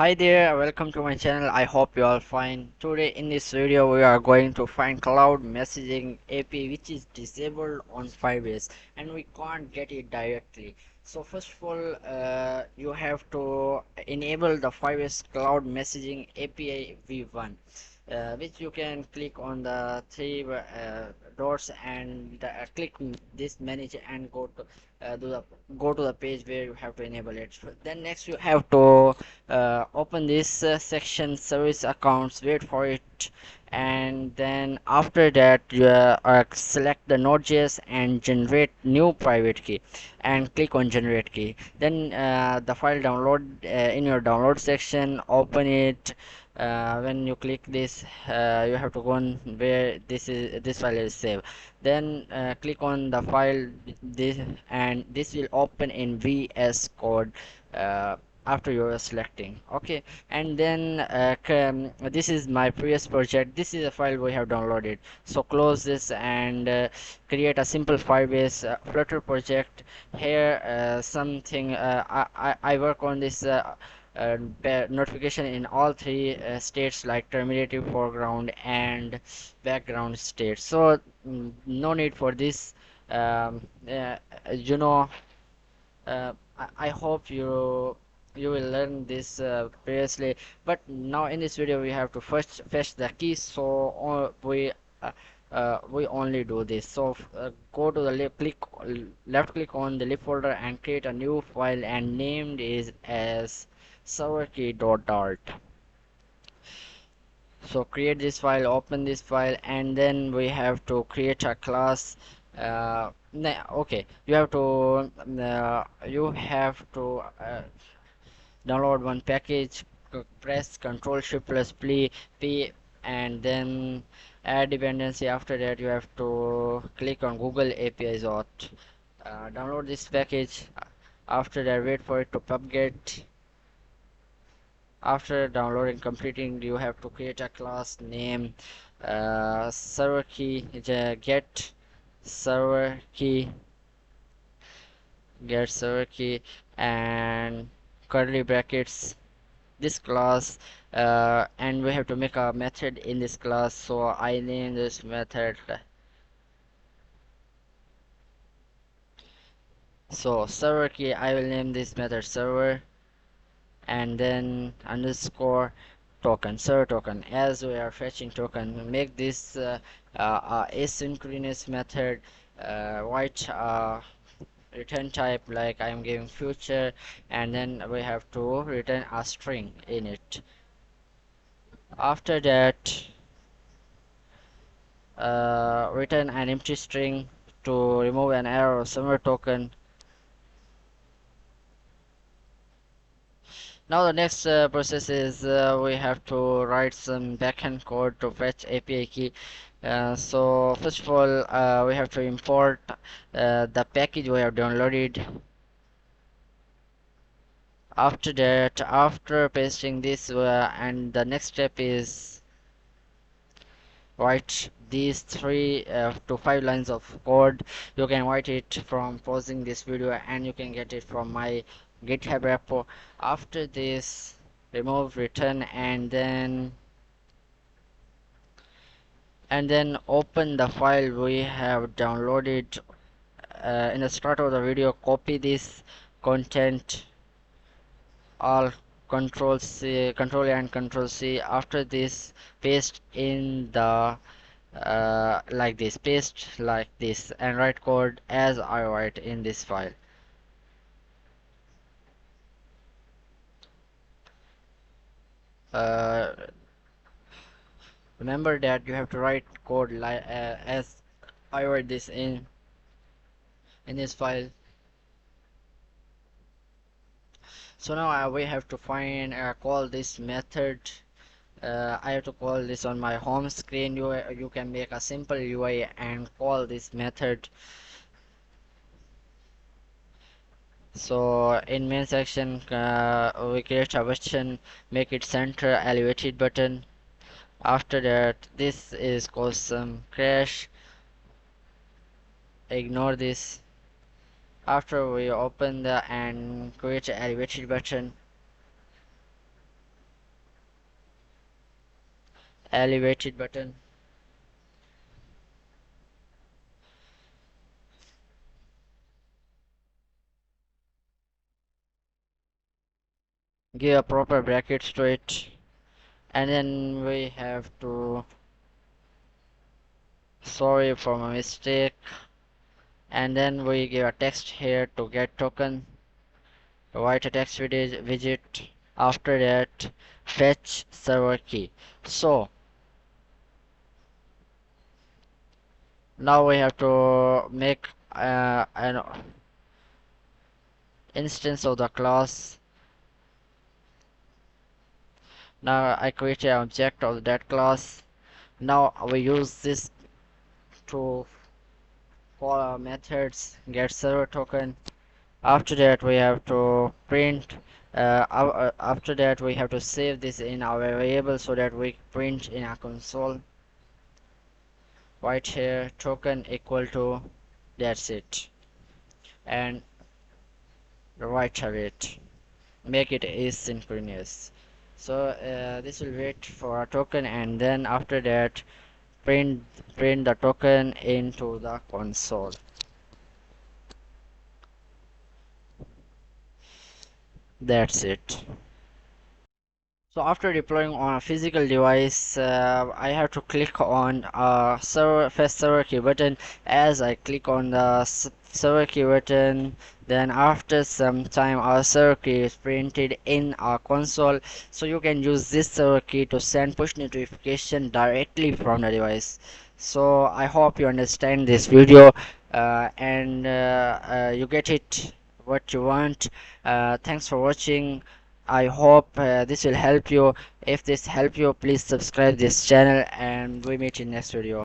Hi there, welcome to my channel. I hope you all fine. Today in this video we are going to find cloud messaging API which is disabled on Firebase and we can't get it directly. So first of all, you have to enable the Firebase cloud messaging API v1, which you can click on the three dots and click this manage and go to the page where you have to enable it. Then next you have to open this section service accounts, wait for it, and then after that you select the node.js and generate new private key and click on generate key. Then the file download in your download section, open it. When you click this, you have to go on where this file is saved. Then click on the file this, and this will open in VS Code. After you're selecting, okay. And then this is my previous project. This is a file we have downloaded, so close this and create a simple Firebase Flutter project. Here something I work on this notification in all three states, like terminative, foreground and background state. So no need for this. um, uh, you know I hope you will learn this previously, but now in this video we have to first fetch the keys. So we only do this. So go to the left click on the lib folder and create a new file and named is as serverkey.dart. So create this file, open this file, and then we have to create a class. Okay, you have to download one package, press Ctrl Shift plus P, and then add dependency. After that you have to click on Google APIs auth. Download this package. After that wait for it to pubget. After downloading completing, you have to create a class name, server key, get server key, and curly brackets this class. And we have to make a method in this class, so I name this method. So server key, I will name this method server, and then underscore token, server token. As we are fetching token, make this asynchronous method, write return type like I am giving future, and then we have to return a string in it. After that return an empty string to remove an error server token. Now the next process is we have to write some backend code to fetch API key. So first of all, we have to import the package we have downloaded. After that, after pasting this, and the next step is write these 3 to 5 lines of code. You can write it from pausing this video, and you can get it from my GitHub repo. After this, remove return, and then open the file we have downloaded. In the start of the video, copy this content, all control and control C. After this, paste in the paste like this, and write code as I write in this file. uh, Remember that you have to write code as I write this in this file. So now we have to find call this method. I have to call this on my home screen. You can make a simple UI and call this method. So in main section, we create a button, make it center elevated button. After that, this is custom crash. Ignore this. After we open the and create an elevated button, elevated button. Give a proper brackets to it, and then we have to sorry for my mistake, and then we give a text here to get token, write a text widget. After that, fetch server key. So now we have to make an instance of the class. Now I create an object of that class. Now we use this to call methods get server token. After that we have to print after that we have to save this in our variable so that we print in a console right here token equal to, that's it, and write it, make it asynchronous. So this will wait for a token, and then after that print the token into the console. That's it. So after deploying on a physical device, I have to click on server fetch server key button. As I click on the server key button, then after some time our server key is printed in our console. So you can use this server key to send push notification directly from the device. So I hope you understand this video and you get it what you want. Thanks for watching. I hope this will help you. If this help you, please subscribe this channel and we meet in next video.